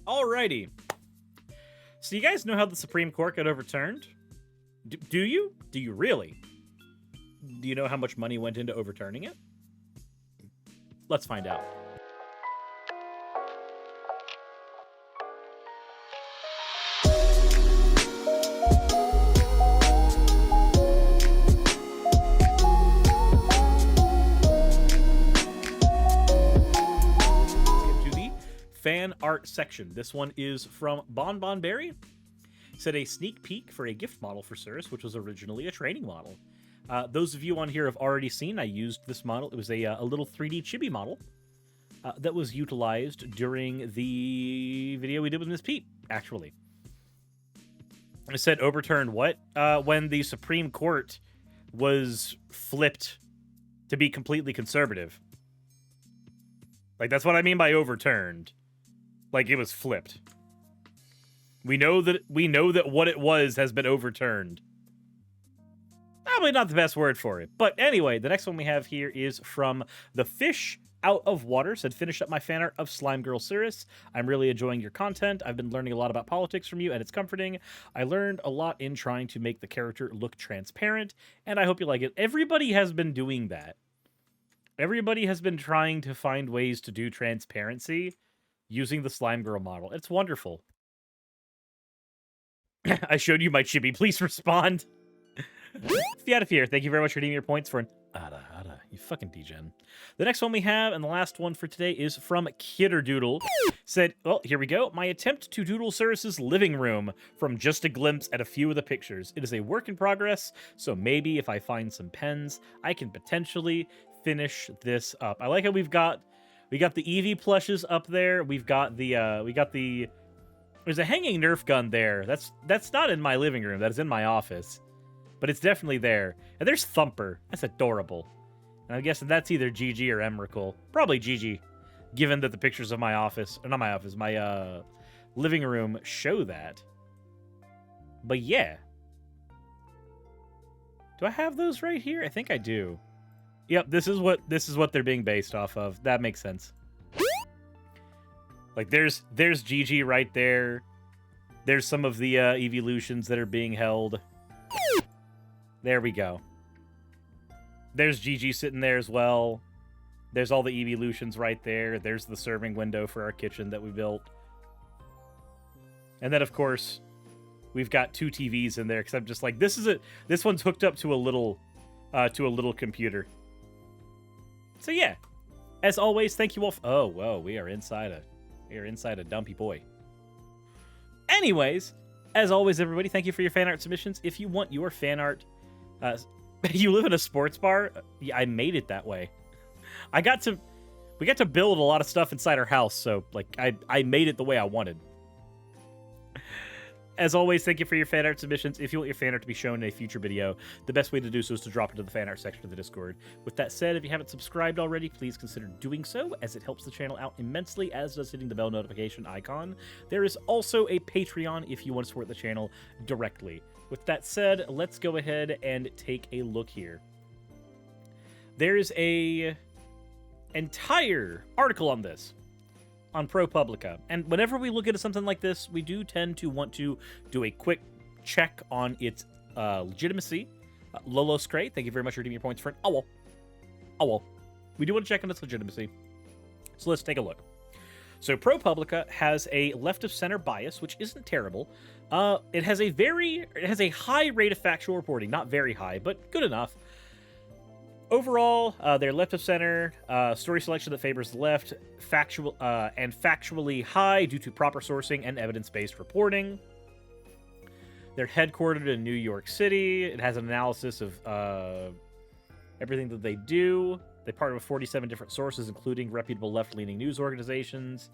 Alrighty. So you guys know how the Supreme Court got overturned? Do you? Do you really? Do you know how much money went into overturning it? Let's find out. Fan art section. This one is from Bon Berry. Said a sneak peek for a gift model for Suris, which was originally a training model. Those of you on here have already seen I used this model. It was a little 3D chibi model that was utilized during the video we did with Miss Pete, actually. I said overturned what? When the Supreme Court was flipped to be completely conservative. Like, that's what I mean by overturned. Like, it was flipped. We know that what it was has been overturned. Probably not the best word for it. But anyway, the next one we have here is from The Fish Out of Water. Said, finished up my fan art of Slime Girl Suris. I'm really enjoying your content. I've been learning a lot about politics from you, and it's comforting. I learned a lot in trying to make the character look transparent, and I hope you like it. Everybody has been doing that. Everybody has been trying to find ways to do transparency using the Slime Girl model. It's wonderful. I showed you my chibi. Please respond. Fiat of here. Thank you very much for redeeming your points for an Ada. You fucking degen. The next one we have, and the last one for today, is from Kidderdoodle. Said, well, here we go. My attempt to doodle Suris's living room from just a glimpse at a few of the pictures. It is a work in progress, so maybe if I find some pens, I can potentially finish this up. I like how we got the Eevee plushes up there. We've got the there's a hanging Nerf gun there. That's not in my living room. That is in my office. But it's definitely there. And there's Thumper. That's adorable. And I'm guessing that's either Gigi or Emrakul. Probably Gigi, given that the pictures of my office, or not my office, my living room show that. But yeah. Do I have those right here? I think I do. Yep, this is what they're being based off of. That makes sense. Like, there's Gigi right there. There's some of the evolutions that are being held. There we go. There's Gigi sitting there as well. There's all the evolutions right there. There's the serving window for our kitchen that we built. And then, of course, we've got two TVs in there because I'm just like, this one's hooked up to a little computer. So yeah, as always, thank you all. Oh, whoa, we are inside a dumpy boy. Anyways, as always, everybody, thank you for your fan art submissions. If you want your fan art, you live in a sports bar. Yeah, I made it that way. We got to build a lot of stuff inside our house, so like I made it the way I wanted. As always, thank you for your fan art submissions. If you want your fan art to be shown in a future video, the best way to do so is to drop into the fan art section of the Discord. With that said, if you haven't subscribed already, please consider doing so, as it helps the channel out immensely, as does hitting the bell notification icon. There is also a Patreon if you want to support the channel directly. With that said, let's go ahead and take a look here. There's a entire article on this on ProPublica, and whenever we look into something like this, we do tend to want to do a quick check on its legitimacy. Lolo Scray, thank you very much for redeeming your points for an owl. We do want to check on its legitimacy, so let's take a look. So ProPublica has a left of center bias, which isn't terrible. It has a high rate of factual reporting, not very high, but good enough. Overall, they're left of center, story selection that favors the left, factually high due to proper sourcing and evidence-based reporting. They're headquartered in New York City. It has an analysis of everything that they do. They partner with 47 different sources, including reputable left-leaning news organizations.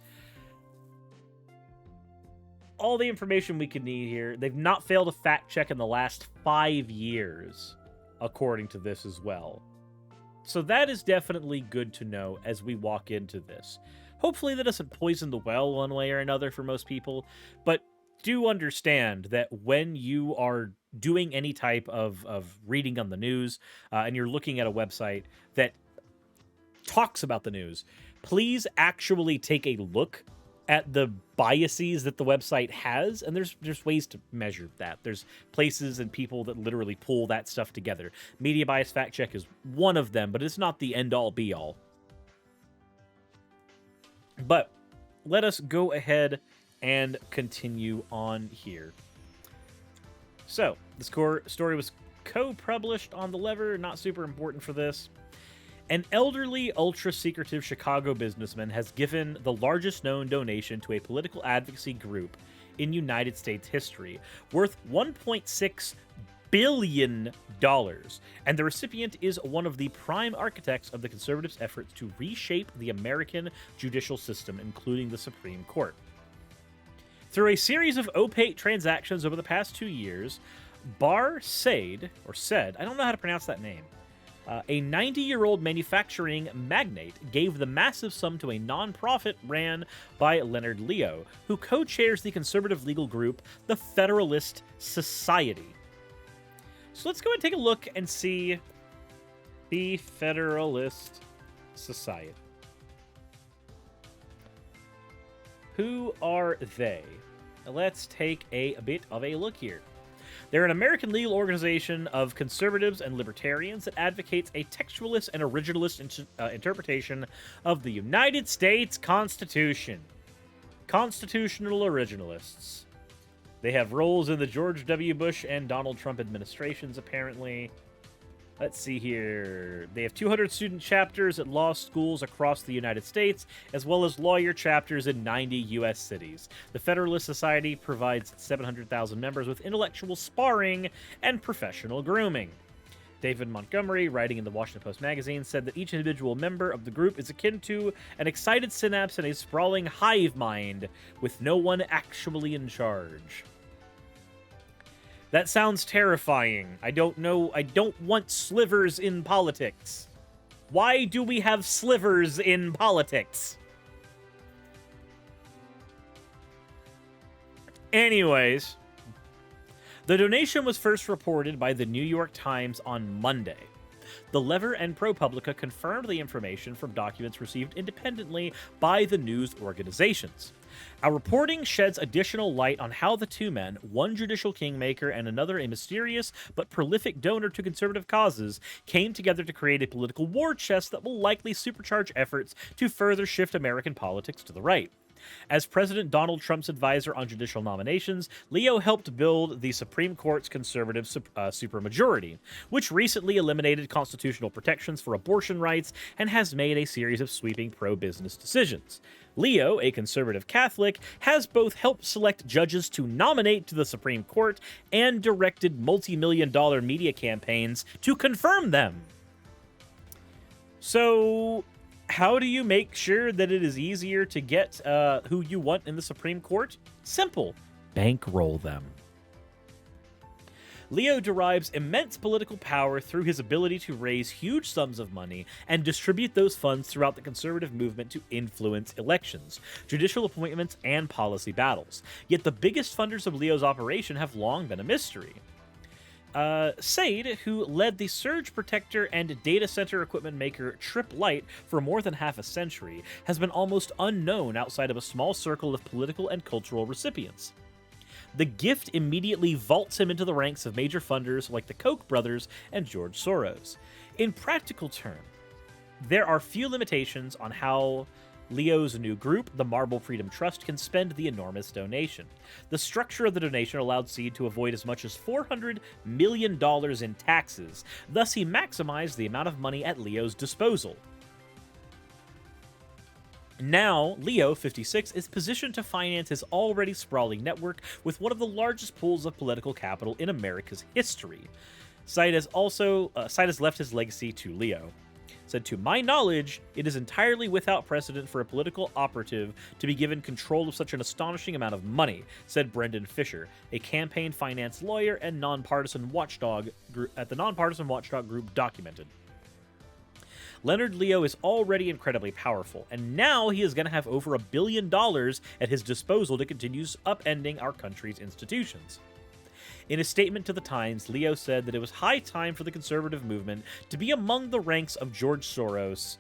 All the information we could need here. They've not failed a fact check in the last 5 years, according to this as well. So that is definitely good to know as we walk into this. Hopefully that doesn't poison the well one way or another for most people, but do understand that when you are doing any type of reading on the news and you're looking at a website that talks about the news, please actually take a look at the biases that the website has, and there's ways to measure that. There's places and people that literally pull that stuff together. Media bias fact check is one of them, but it's not the end all be all. But let us go ahead and continue on here. So, this core story was co-published on The Lever, not super important for this. An elderly, ultra-secretive Chicago businessman has given the largest known donation to a political advocacy group in United States history, worth $1.6 billion, and the recipient is one of the prime architects of the conservatives' efforts to reshape the American judicial system, including the Supreme Court. Through a series of opaque transactions over the past 2 years, Bar Said, I don't know how to pronounce that name, a 90-year-old manufacturing magnate gave the massive sum to a nonprofit ran by Leonard Leo, who co-chairs the conservative legal group, the Federalist Society. So let's go and take a look and see the Federalist Society. Who are they? Let's take a bit of a look here. They're an American legal organization of conservatives and libertarians that advocates a textualist and originalist interpretation of the United States Constitution. Constitutional originalists. They have roles in the George W. Bush and Donald Trump administrations, apparently. Let's see here. They have 200 student chapters at law schools across the United States, as well as lawyer chapters in 90 U.S. cities. The Federalist Society provides 700,000 members with intellectual sparring and professional grooming. David Montgomery, writing in the Washington Post magazine, said that each individual member of the group is akin to an excited synapse in a sprawling hive mind, with no one actually in charge. That sounds terrifying. I don't know. I don't want slivers in politics. Why do we have slivers in politics? Anyways, the donation was first reported by the New York Times on Monday. The Lever and ProPublica confirmed the information from documents received independently by the news organizations. Our reporting sheds additional light on how the two men, one judicial kingmaker and another a mysterious but prolific donor to conservative causes, came together to create a political war chest that will likely supercharge efforts to further shift American politics to the right. As President Donald Trump's advisor on judicial nominations, Leo helped build the Supreme Court's conservative supermajority, which recently eliminated constitutional protections for abortion rights and has made a series of sweeping pro-business decisions. Leo, a conservative Catholic, has both helped select judges to nominate to the Supreme Court and directed multi-million-dollar media campaigns to confirm them. So, how do you make sure that it is easier to get who you want in the Supreme Court? Simple. Bankroll them. Leo derives immense political power through his ability to raise huge sums of money and distribute those funds throughout the conservative movement to influence elections, judicial appointments, and policy battles. Yet the biggest funders of Leo's operation have long been a mystery. Said, who led the surge protector and data center equipment maker Trip Light for more than half a century, has been almost unknown outside of a small circle of political and cultural recipients. The gift immediately vaults him into the ranks of major funders like the Koch brothers and George Soros. In practical terms, there are few limitations on how Leo's new group, the Marble Freedom Trust, can spend the enormous donation. The structure of the donation allowed Seed to avoid as much as $400 million in taxes, thus he maximized the amount of money at Leo's disposal. Now, Leo, 56, is positioned to finance his already sprawling network with one of the largest pools of political capital in America's history. Said has left his legacy to Leo. Said, "To my knowledge, it is entirely without precedent for a political operative to be given control of such an astonishing amount of money," said Brendan Fisher, a campaign finance lawyer and nonpartisan watchdog group at the Nonpartisan Watchdog Group Documented. Leonard Leo is already incredibly powerful, and now he is going to have over $1 billion at his disposal to continue upending our country's institutions. In a statement to the Times, Leo said that it was high time for the conservative movement to be among the ranks of George Soros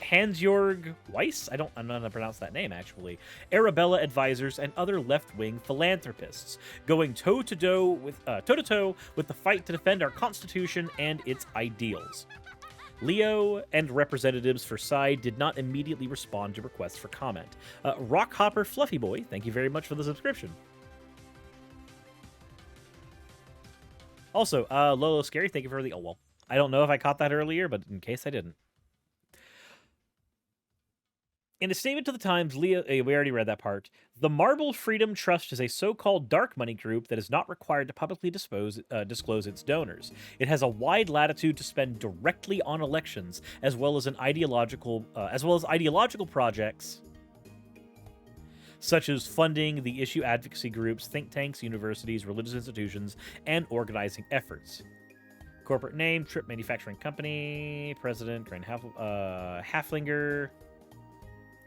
Hans-Jörg Weiss, I'm not going to pronounce that name actually, Arabella advisors, and other left-wing philanthropists, going toe-to-toe with the fight to defend our Constitution and its ideals. Leo and representatives for Side did not immediately respond to requests for comment. Rockhopper Fluffy Boy, thank you very much for the subscription. Also, Lolo Scary, thank you for the... Oh, well, I don't know if I caught that earlier, but in case I didn't. In a statement to the Times, Leo, we already read that part. The Marble Freedom Trust is a so-called dark money group that is not required to publicly disclose its donors. It has a wide latitude to spend directly on elections, as well as ideological projects, such as funding the issue advocacy groups, think tanks, universities, religious institutions, and organizing efforts. Corporate name: Trip Manufacturing Company. President: Grand Haflinger.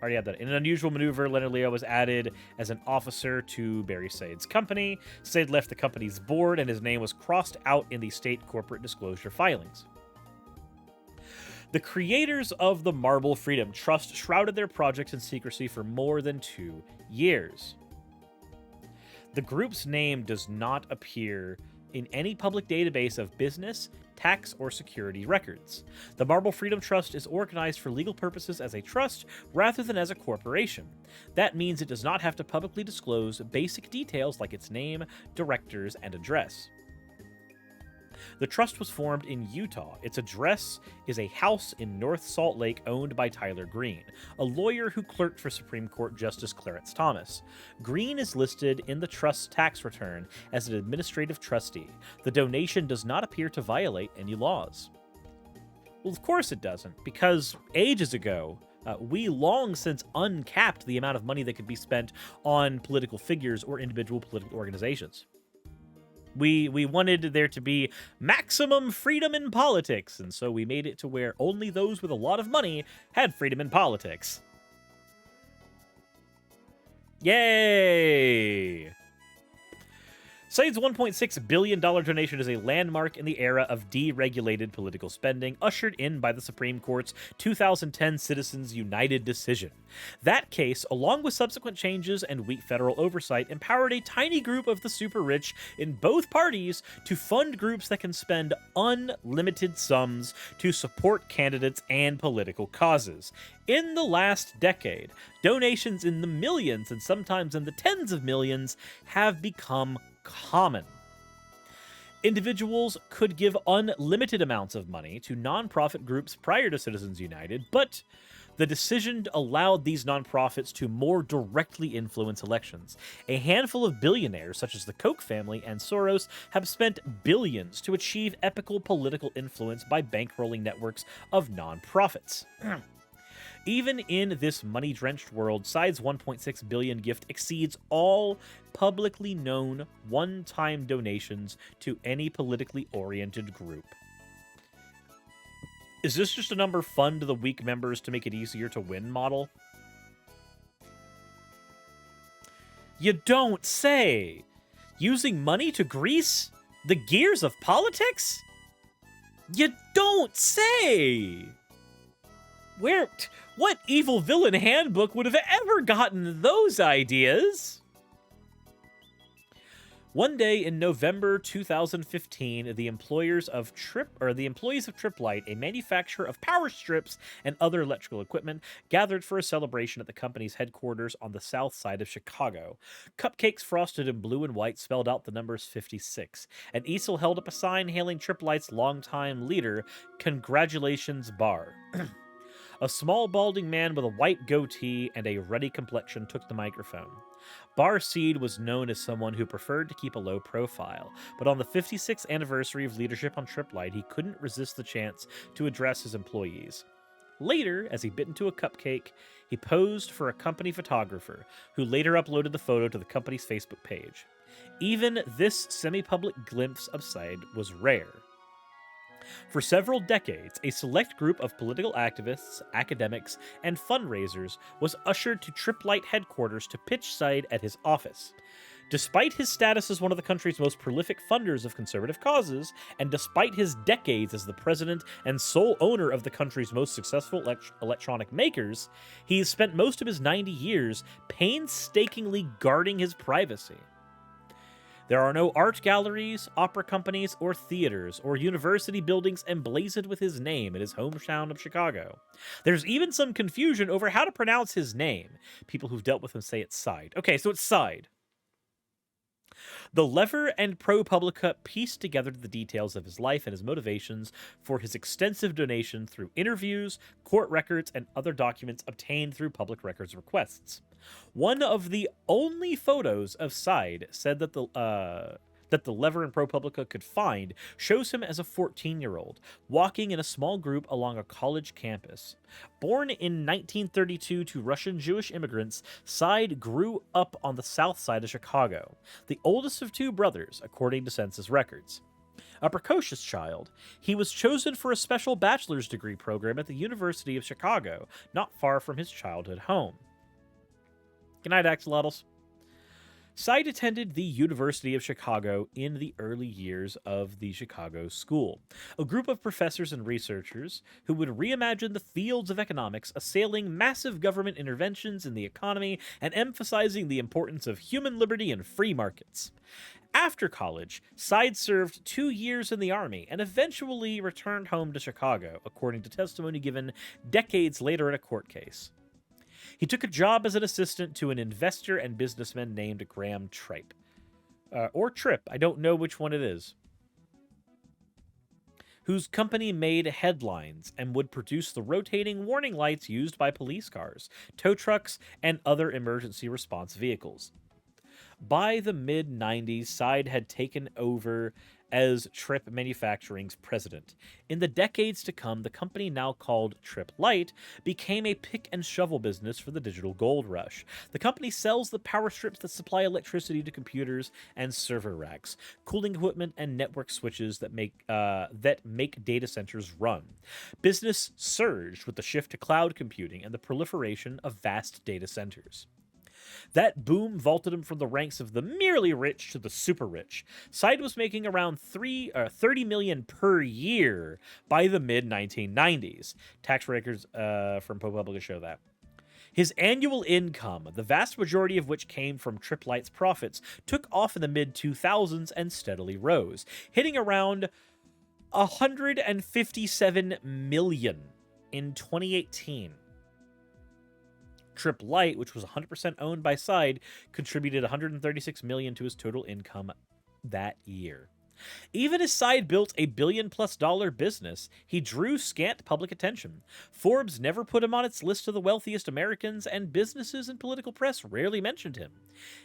Already had that. In an unusual maneuver, Leonard Leo was added as an officer to Barry Said's company. Said left the company's board, and his name was crossed out in the state corporate disclosure filings. The creators of the Marble Freedom Trust shrouded their projects in secrecy for more than 2 years. The group's name does not appear in any public database of business, tax, or security records. The Marble Freedom Trust is organized for legal purposes as a trust rather than as a corporation. That means it does not have to publicly disclose basic details like its name, directors, and address. The trust was formed in Utah. Its address is a house in North Salt Lake owned by Tyler Green, a lawyer who clerked for Supreme Court Justice Clarence Thomas. Green is listed in the trust's tax return as an administrative trustee. The donation does not appear to violate any laws. Well, of course it doesn't, because ages ago, we long since uncapped the amount of money that could be spent on political figures or individual political organizations. We wanted there to be maximum freedom in politics, and so we made it to where only those with a lot of money had freedom in politics. Yay! Said's $1.6 billion donation is a landmark in the era of deregulated political spending, ushered in by the Supreme Court's 2010 Citizens United decision. That case, along with subsequent changes and weak federal oversight, empowered a tiny group of the super rich in both parties to fund groups that can spend unlimited sums to support candidates and political causes. In the last decade, donations in the millions and sometimes in the tens of millions have become common. Individuals could give unlimited amounts of money to nonprofit groups prior to Citizens United, but the decision allowed these nonprofits to more directly influence elections. A handful of billionaires, such as the Koch family and Soros, have spent billions to achieve epical political influence by bankrolling networks of nonprofits. Even in this money-drenched world, Side's $1.6 billion gift exceeds all publicly known one-time donations to any politically oriented group. Is this just a number fund to the weak members to make it easier to win model? You don't say! Using money to grease the gears of politics? You don't say! What evil villain handbook would have ever gotten those ideas? One day in November 2015, the employees of Trip Light, a manufacturer of power strips and other electrical equipment, gathered for a celebration at the company's headquarters on the south side of Chicago. Cupcakes frosted in blue and white spelled out the numbers 56, and Easel held up a sign hailing Trip Light's longtime leader, "Congratulations, Bar." A small, balding man with a white goatee and a ruddy complexion took the microphone. Bar Seed was known as someone who preferred to keep a low profile, but on the 56th anniversary of leadership on Trip Light, he couldn't resist the chance to address his employees. Later, as he bit into a cupcake, he posed for a company photographer, who later uploaded the photo to the company's Facebook page. Even this semi-public glimpse of Side was rare. For several decades, a select group of political activists, academics, and fundraisers was ushered to Triplight headquarters to pitch Said at his office. Despite his status as one of the country's most prolific funders of conservative causes, and despite his decades as the president and sole owner of the country's most successful electronic makers, he's spent most of his 90 years painstakingly guarding his privacy. There are no art galleries, opera companies, or theaters, or university buildings emblazoned with his name in his hometown of Chicago. There's even some confusion over how to pronounce his name. People who've dealt with him say it's Side. Okay, so it's Side. The Lever and ProPublica pieced together the details of his life and his motivations for his extensive donation through interviews, court records, and other documents obtained through public records requests. One of the only photos of Side said that the Lever and ProPublica could find shows him as a 14-year-old, walking in a small group along a college campus. Born in 1932 to Russian Jewish immigrants, Side grew up on the south side of Chicago, the oldest of two brothers, according to census records. A precocious child, he was chosen for a special bachelor's degree program at the University of Chicago, not far from his childhood home. Good night, axolotls. Side attended the University of Chicago in the early years of the Chicago School, a group of professors and researchers who would reimagine the fields of economics, assailing massive government interventions in the economy and emphasizing the importance of human liberty and free markets. After college, Side served 2 years in the Army and eventually returned home to Chicago, according to testimony given decades later in a court case. He took a job as an assistant to an investor and businessman named Graham Tripp. Or Tripp, I don't know which one it is. Whose company made headlines and would produce the rotating warning lights used by police cars, tow trucks, and other emergency response vehicles. By the mid-90s, Side had taken over as Tripp Manufacturing's president. In the decades to come, the company, now called Tripp Light, became a pick-and-shovel business for the digital gold rush. The company sells the power strips that supply electricity to computers and server racks, cooling equipment, and network switches that make data centers run. Business surged with the shift to cloud computing and the proliferation of vast data centers. That boom vaulted him from the ranks of the merely rich to the super rich. Side was making around $30 million per year by the mid-1990s. Tax records from ProPublica show that. His annual income, the vast majority of which came from Tripp Light's profits, took off in the mid-2000s and steadily rose, hitting around $157 million in 2018. Tripp Light, which was 100% owned by Side, contributed $136 million to his total income that year. Even as Side built a $1 billion+ business, he drew scant public attention. Forbes never put him on its list of the wealthiest Americans, and businesses and political press rarely mentioned him.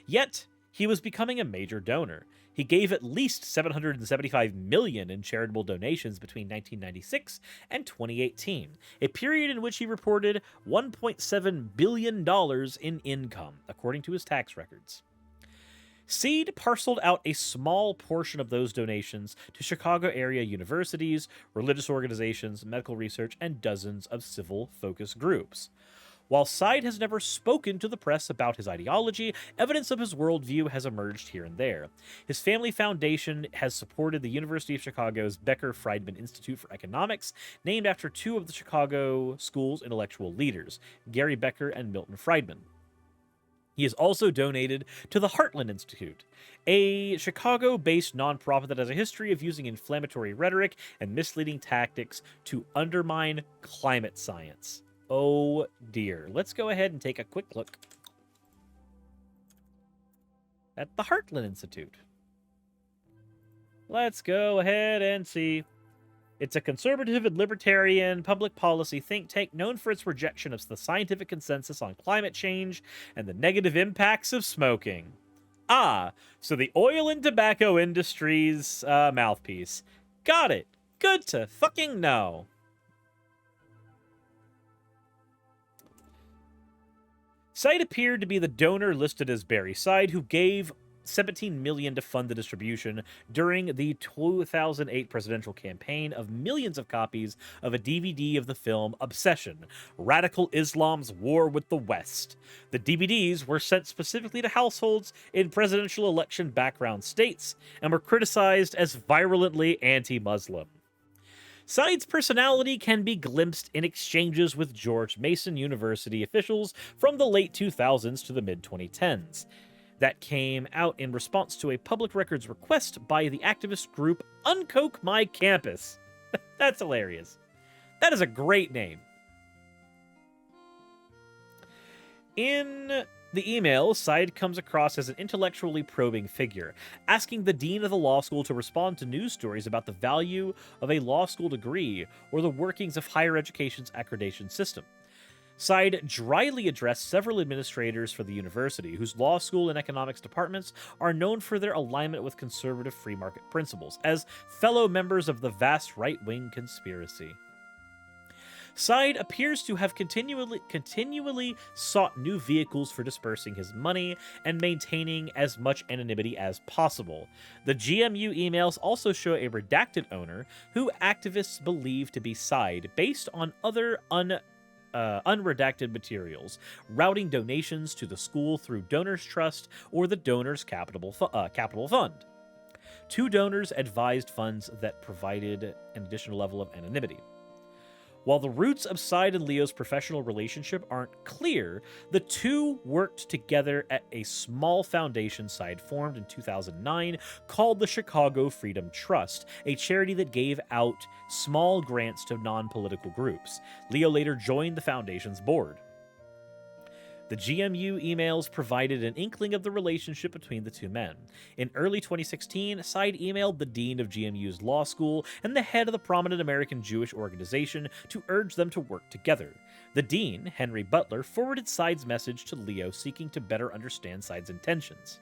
Yet, he was becoming a major donor. He gave at least $775 million in charitable donations between 1996 and 2018, a period in which he reported $1.7 billion in income, according to his tax records. Seed parceled out a small portion of those donations to Chicago area universities, religious organizations, medical research, and dozens of civil focus groups. While Side has never spoken to the press about his ideology, evidence of his worldview has emerged here and there. His family foundation has supported the University of Chicago's Becker-Friedman Institute for Economics, named after two of the Chicago school's intellectual leaders, Gary Becker and Milton Friedman. He has also donated to the Heartland Institute, a Chicago-based nonprofit that has a history of using inflammatory rhetoric and misleading tactics to undermine climate science. Oh dear. Let's go ahead and take a quick look at the Heartland Institute. Let's go ahead and see. It's a conservative and libertarian public policy think tank known for its rejection of the scientific consensus on climate change and the negative impacts of smoking. Ah, so the oil and tobacco industry's mouthpiece. Got it. Good to fucking know. Side appeared to be the donor listed as Barry Side, who gave $17 million to fund the distribution during the 2008 presidential campaign of millions of copies of a DVD of the film Obsession: Radical Islam's War with the West. The DVDs were sent specifically to households in presidential election background states and were criticized as virulently anti-Muslim. Said's personality can be glimpsed in exchanges with George Mason University officials from the late 2000s to the mid-2010s. That came out in response to a public records request by the activist group Uncoke My Campus. That's hilarious. That is a great name. In the email, Said comes across as an intellectually probing figure, asking the dean of the law school to respond to news stories about the value of a law school degree or the workings of higher education's accreditation system. Said dryly addressed several administrators for the university, whose law school and economics departments are known for their alignment with conservative free market principles, as fellow members of the vast right-wing conspiracy. Said appears to have continually sought new vehicles for dispersing his money and maintaining as much anonymity as possible. The GMU emails also show a redacted owner who activists believe to be Said, based on other unredacted materials, routing donations to the school through Donors Trust or the Donors Capital Fund. Two donors advised funds that provided an additional level of anonymity. While the roots of Said and Leo's professional relationship aren't clear, the two worked together at a small foundation Said formed in 2009 called the Chicago Freedom Trust, a charity that gave out small grants to non-political groups. Leo later joined the foundation's board. The GMU emails provided an inkling of the relationship between the two men. In early 2016, Said emailed the dean of GMU's law school and the head of the prominent American Jewish organization to urge them to work together. The dean, Henry Butler, forwarded Said's message to Leo, seeking to better understand Said's intentions.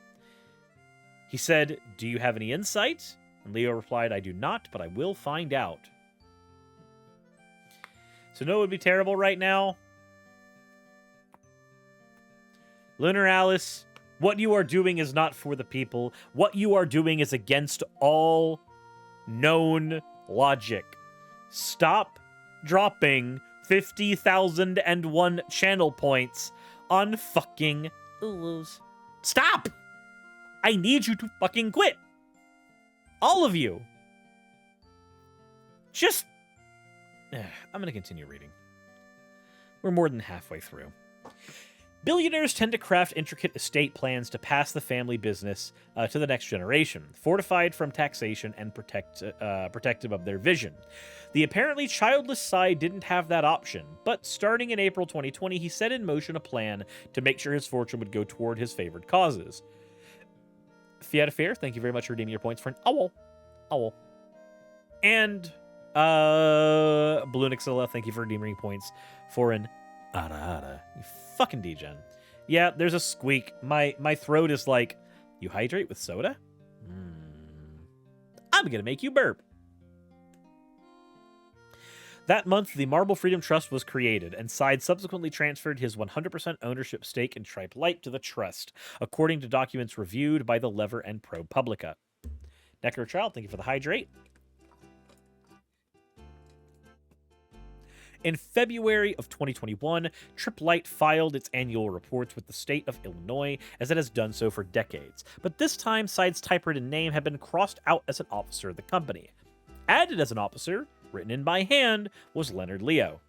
He said, "Do you have any insight?" And Leo replied, "I do not, but I will find out." So no, it would be terrible right now. Lunar Alice, what you are doing is not for the people. What you are doing is against all known logic. Stop dropping 50,001 channel points on fucking Ulus. Stop! I need you to fucking quit. All of you. Just... I'm going to continue reading. We're more than halfway through. Billionaires tend to craft intricate estate plans to pass the family business to the next generation, fortified from taxation and protective of their vision. The apparently childless Said didn't have that option, but starting in April 2020, he set in motion a plan to make sure his fortune would go toward his favored causes. Fiat Fair, thank you very much for redeeming your points for an owl. Owl. And Balloon Excella, thank you for redeeming points for an Ara. You fucking degen. Yeah, there's a squeak. My throat is like, you hydrate with soda? I'm gonna make you burp. That month, the Marble Freedom Trust was created, and Said subsequently transferred his 100% ownership stake in Tripe Light to the trust, according to documents reviewed by the Lever and ProPublica. Necrochild, thank you for the hydrate. In February of 2021, Tripe Light filed its annual reports with the state of Illinois, as it has done so for decades. But this time, Said's typewritten name had been crossed out as an officer of the company. Added as an officer, written in by hand, was Leonard Leo.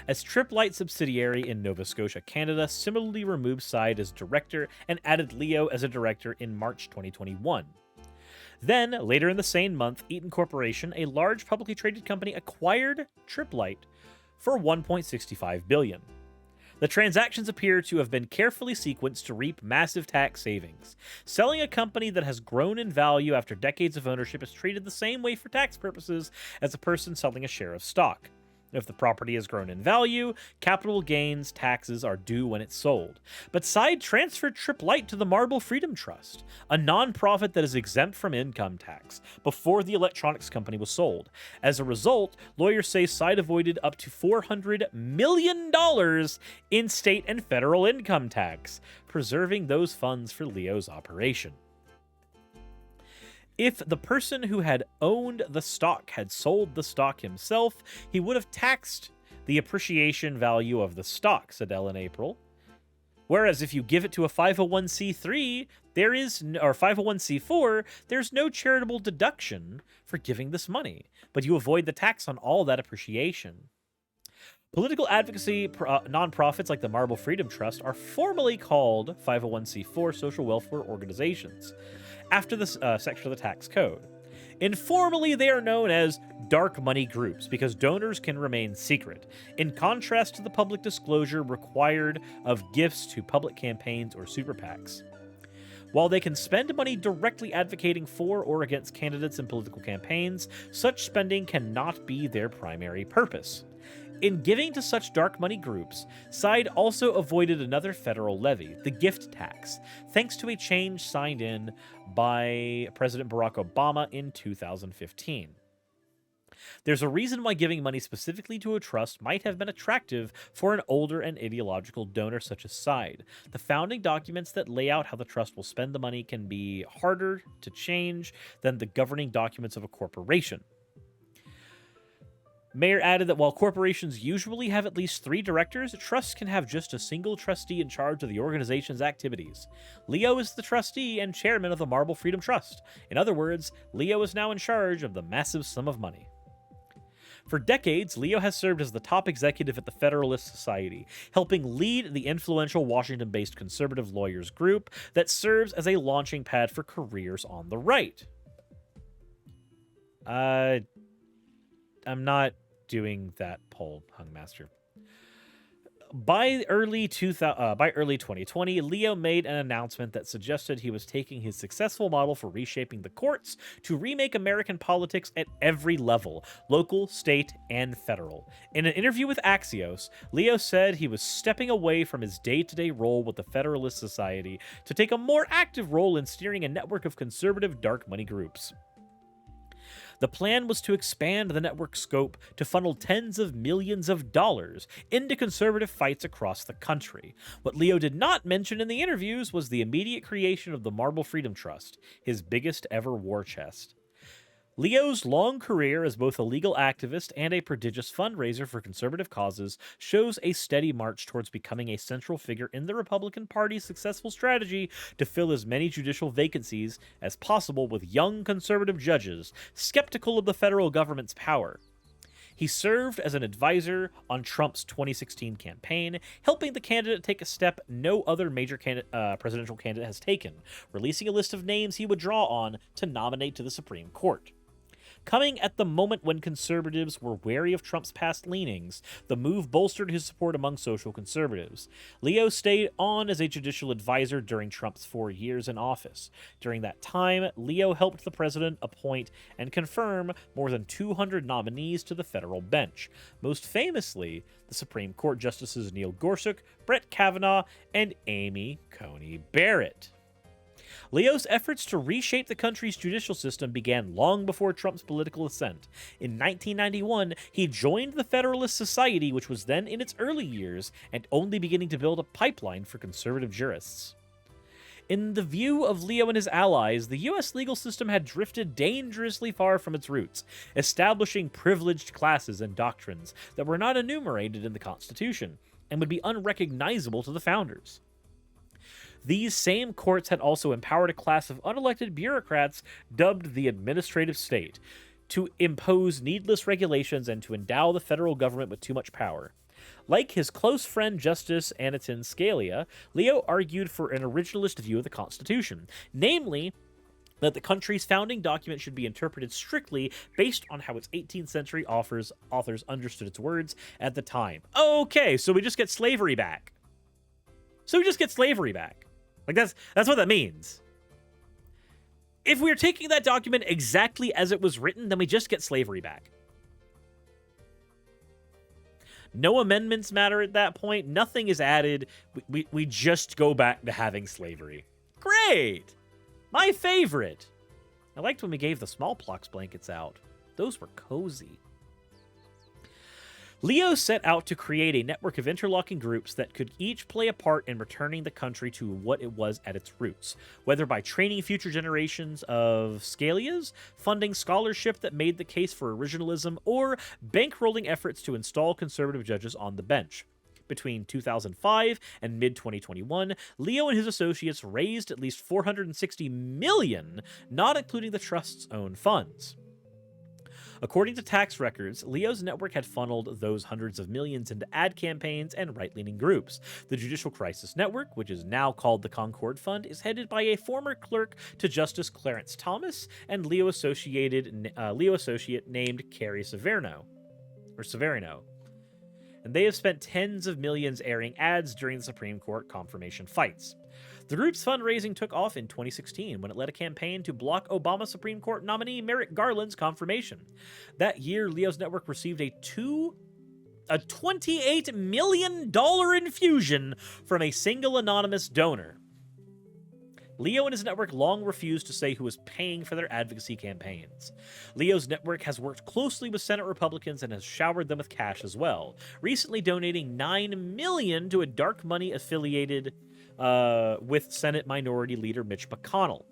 As Tripe Light subsidiary in Nova Scotia, Canada, similarly removed Said as director and added Leo as a director in March 2021. Then, later in the same month, Eaton Corporation, a large publicly traded company, acquired Tripe Light for $1.65 billion. The transactions appear to have been carefully sequenced to reap massive tax savings. Selling a company that has grown in value after decades of ownership is treated the same way for tax purposes as a person selling a share of stock. If the property has grown in value, capital gains taxes are due when it's sold. But Side transferred Trip Light to the Marble Freedom Trust, a non-profit that is exempt from income tax, before the electronics company was sold. As a result, lawyers say Side avoided up to $400 million in state and federal income tax, preserving those funds for Leo's operation. If the person who had owned the stock had sold the stock himself, he would have taxed the appreciation value of the stock, said Ellen April. Whereas if you give it to a 501c3, or 501c4, there's no charitable deduction for giving this money, but you avoid the tax on all that appreciation. Political advocacy nonprofits like the Marble Freedom Trust are formally called 501c4 social welfare organizations, after this section of the tax code. Informally, they are known as dark money groups because donors can remain secret, in contrast to the public disclosure required of gifts to public campaigns or super PACs. While they can spend money directly advocating for or against candidates in political campaigns, such spending cannot be their primary purpose. In giving to such dark money groups, Side also avoided another federal levy, the gift tax, thanks to a change signed in by President Barack Obama in 2015. There's a reason why giving money specifically to a trust might have been attractive for an older and ideological donor such as Side. The founding documents that lay out how the trust will spend the money can be harder to change than the governing documents of a corporation. Mayer added that while corporations usually have at least 3 directors, trusts can have just a single trustee in charge of the organization's activities. Leo is the trustee and chairman of the Marble Freedom Trust. In other words, Leo is now in charge of the massive sum of money. For decades, Leo has served as the top executive at the Federalist Society, helping lead the influential Washington-based conservative lawyers group that serves as a launching pad for careers on the right. I'm not doing that poll, Hungmaster. By early 2020, Leo made an announcement that suggested he was taking his successful model for reshaping the courts to remake American politics at every level, local, state, and federal. In an interview with Axios, Leo said he was stepping away from his day-to-day role with the Federalist Society to take a more active role in steering a network of conservative dark money groups. The plan was to expand the network scope to funnel tens of millions of dollars into conservative fights across the country. What Leo did not mention in the interviews was the immediate creation of the Marble Freedom Trust, his biggest ever war chest. Leo's long career as both a legal activist and a prodigious fundraiser for conservative causes shows a steady march towards becoming a central figure in the Republican Party's successful strategy to fill as many judicial vacancies as possible with young conservative judges skeptical of the federal government's power. He served as an advisor on Trump's 2016 campaign, helping the candidate take a step no other major presidential candidate has taken, releasing a list of names he would draw on to nominate to the Supreme Court. Coming at the moment when conservatives were wary of Trump's past leanings, the move bolstered his support among social conservatives. Leo stayed on as a judicial advisor during Trump's 4 years in office. During that time, Leo helped the president appoint and confirm more than 200 nominees to the federal bench, most famously the Supreme Court Justices Neil Gorsuch, Brett Kavanaugh, and Amy Coney Barrett. Leo's efforts to reshape the country's judicial system began long before Trump's political ascent. In 1991, he joined the Federalist Society, which was then in its early years and only beginning to build a pipeline for conservative jurists. In the view of Leo and his allies, the U.S. legal system had drifted dangerously far from its roots, establishing privileged classes and doctrines that were not enumerated in the Constitution and would be unrecognizable to the founders. These same courts had also empowered a class of unelected bureaucrats dubbed the administrative state to impose needless regulations and to endow the federal government with too much power. Like his close friend Justice Antonin Scalia, Leo argued for an originalist view of the Constitution, namely that the country's founding document should be interpreted strictly based on how its 18th century authors understood its words at the time. Okay, so we just get slavery back. Like, that's what that means. If we're taking that document exactly as it was written, then we just get slavery back. No amendments matter at that point. Nothing is added. We just go back to having slavery. Great! My favorite. I liked when we gave the smallpox blankets out. Those were cozy. Leo set out to create a network of interlocking groups that could each play a part in returning the country to what it was at its roots, whether by training future generations of Scalias, funding scholarship that made the case for originalism, or bankrolling efforts to install conservative judges on the bench. Between 2005 and mid-2021, Leo and his associates raised at least $460 million, not including the trust's own funds. According to tax records, Leo's network had funneled those hundreds of millions into ad campaigns and right-leaning groups. The Judicial Crisis Network, which is now called the Concord Fund, is headed by a former clerk to Justice Clarence Thomas and Leo associate named Carrie Severino. And they have spent tens of millions airing ads during the Supreme Court confirmation fights. The group's fundraising took off in 2016 when it led a campaign to block Obama Supreme Court nominee Merrick Garland's confirmation. That year, Leo's network received a $28 million infusion from a single anonymous donor. Leo and his network long refused to say who was paying for their advocacy campaigns. Leo's network has worked closely with Senate Republicans and has showered them with cash as well, recently donating $9 million to a dark money affiliated with Senate Minority Leader Mitch McConnell.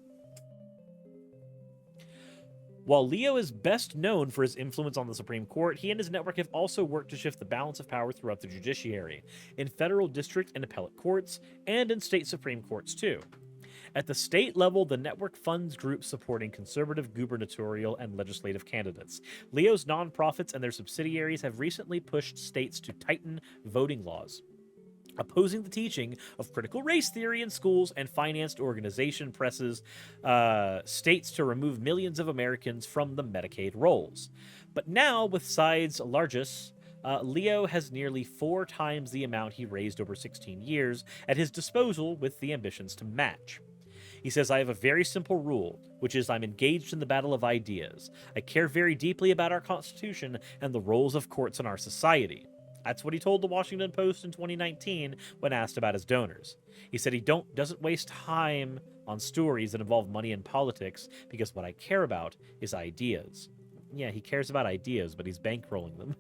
While Leo is best known for his influence on the Supreme Court, he and his network have also worked to shift the balance of power throughout the judiciary, in federal district and appellate courts, and in state Supreme Courts too. At the state level, the network funds groups supporting conservative gubernatorial and legislative candidates. Leo's nonprofits and their subsidiaries have recently pushed states to tighten voting laws, opposing the teaching of critical race theory in schools, and financed organization presses states to remove millions of Americans from the Medicaid rolls. But now, with sides largest, Leo has nearly 4 times the amount he raised over 16 years at his disposal, with the ambitions to match. He says, "I have a very simple rule, which is I'm engaged in the battle of ideas. I care very deeply about our Constitution and the roles of courts in our society." That's what he told the Washington Post in 2019 when asked about his donors. He said he doesn't waste time on stories that involve money and politics because what I care about is ideas. Yeah, he cares about ideas, but he's bankrolling them.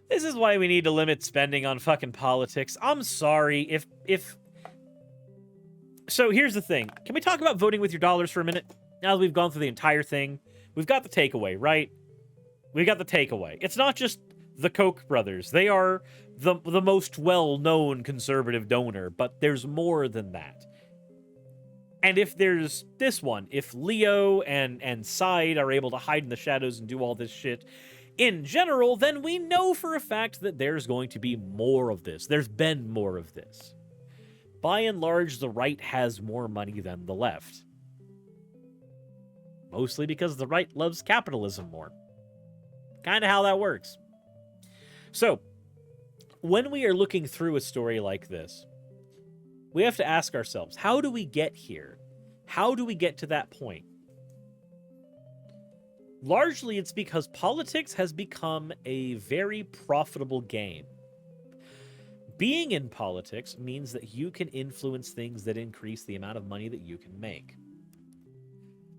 This is why we need to limit spending on fucking politics. I'm sorry if... So here's the thing. Can we talk about voting with your dollars for a minute? Now that we've gone through the entire thing, we've got the takeaway, right? We got the takeaway. It's not just the Koch brothers. They are the most well-known conservative donor, but there's more than that. And if there's this one, if Leo and Side are able to hide in the shadows and do all this shit in general, then we know for a fact that there's going to be more of this. There's been more of this. By and large, the right has more money than the left. Mostly because the right loves capitalism more. Kind of how that works. So, when we are looking through a story like this, we have to ask ourselves, how do we get here? How do we get to that point? Largely, it's because politics has become a very profitable game. Being in politics means that you can influence things that increase the amount of money that you can make.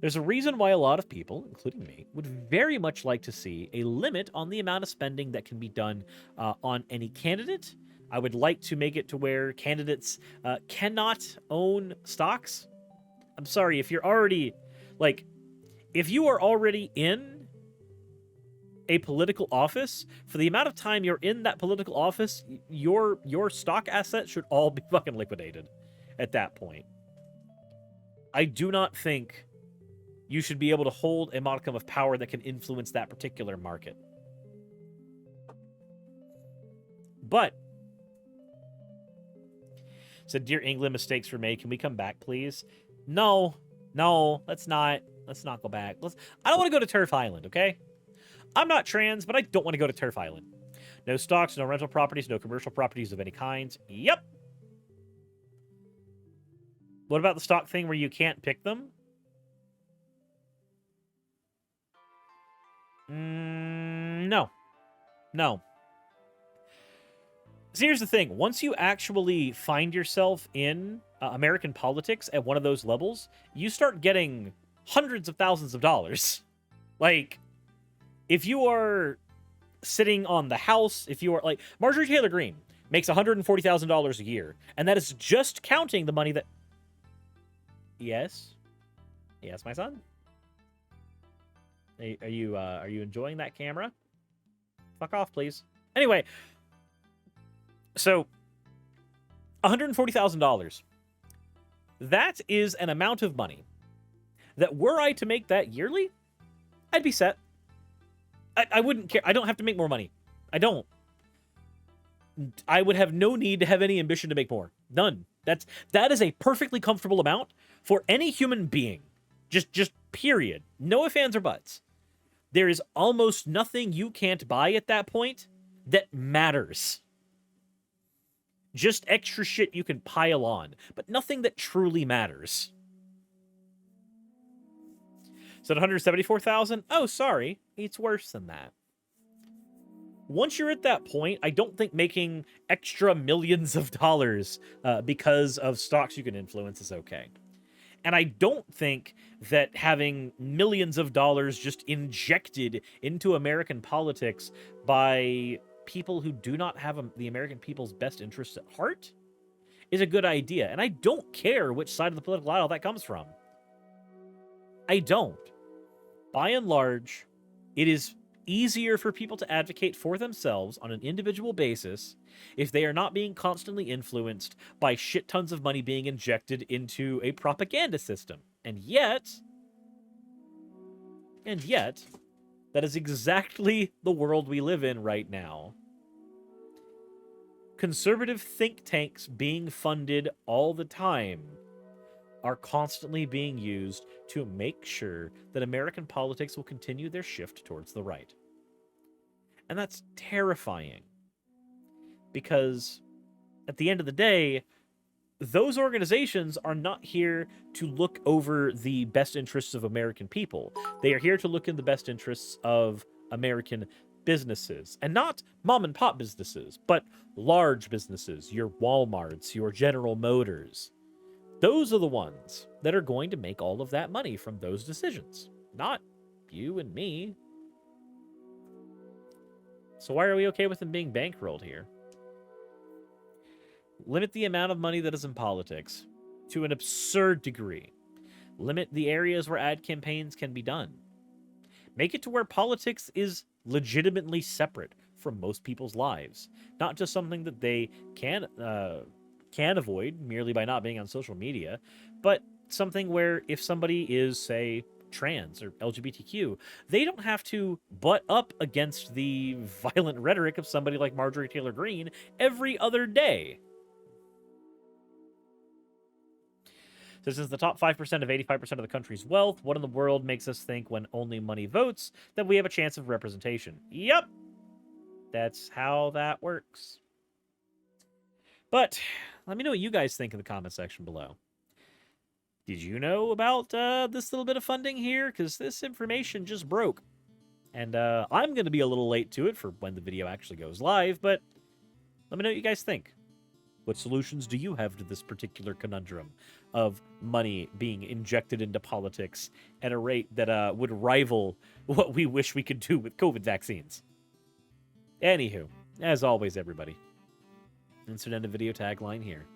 There's a reason why a lot of people, including me, would very much like to see a limit on the amount of spending that can be done on any candidate. I would like to make it to where candidates cannot own stocks. I'm sorry, if you're already, if you are already in a political office, for the amount of time you're in that political office, your stock assets should all be fucking liquidated at that point. I do not think you should be able to hold a modicum of power that can influence that particular market. But, said, "Dear England, mistakes were made. Can we come back, please?" No, let's not go back. I don't want to go to Turf Island, okay? I'm not trans, but I don't want to go to Turf Island. No stocks, no rental properties, no commercial properties of any kind. Yep. What about the stock thing where you can't pick them? No. No. So here's the thing. Once you actually find yourself in American politics at one of those levels, you start getting hundreds of thousands of dollars. Like, if you are sitting on the House, if you are like Marjorie Taylor Greene makes $140,000 a year, and that is just counting the money that. Yes, my son. Are you enjoying that camera? Fuck off, please. Anyway, so $140,000. That is an amount of money that were I to make that yearly, I'd be set. I wouldn't care. I don't have to make more money. I don't. I would have no need to have any ambition to make more. None. That is a perfectly comfortable amount for any human being. Just period. No ifs, ands, or buts. There is almost nothing you can't buy at that point that matters. Just extra shit you can pile on, but nothing that truly matters. So $174,000? Oh, sorry. It's worse than that. Once you're at that point, I don't think making extra millions of dollars because of stocks you can influence is okay. And I don't think that having millions of dollars just injected into American politics by people who do not have the American people's best interests at heart is a good idea. And I don't care which side of the political aisle that comes from. I don't. By and large, it is easier for people to advocate for themselves on an individual basis if they are not being constantly influenced by shit tons of money being injected into a propaganda system. And yet, that is exactly the world we live in right now. Conservative think tanks being funded all the time are constantly being used to make sure that American politics will continue their shift towards the right. And that's terrifying. Because at the end of the day, those organizations are not here to look over the best interests of American people. They are here to look in the best interests of American businesses. And not mom and pop businesses, but large businesses, your Walmarts, your General Motors. Those are the ones that are going to make all of that money from those decisions, not you and me. So why are we okay with them being bankrolled here? Limit the amount of money that is in politics to an absurd degree. Limit the areas where ad campaigns can be done. Make it to where politics is legitimately separate from most people's lives, not just something that they can avoid merely by not being on social media, but something where if somebody is, say, trans or LGBTQ, they don't have to butt up against the violent rhetoric of somebody like Marjorie Taylor Greene every other day. So since the top 5% of 85% of the country's wealth, what in the world makes us think when only money votes that we have a chance of representation? Yep. That's how that works. But let me know what you guys think in the comment section below. Did you know about this little bit of funding here? Because this information just broke. And I'm going to be a little late to it for when the video actually goes live, but let me know what you guys think. What solutions do you have to this particular conundrum of money being injected into politics at a rate that would rival what we wish we could do with COVID vaccines? Anywho, as always, everybody, insert end of video tagline here.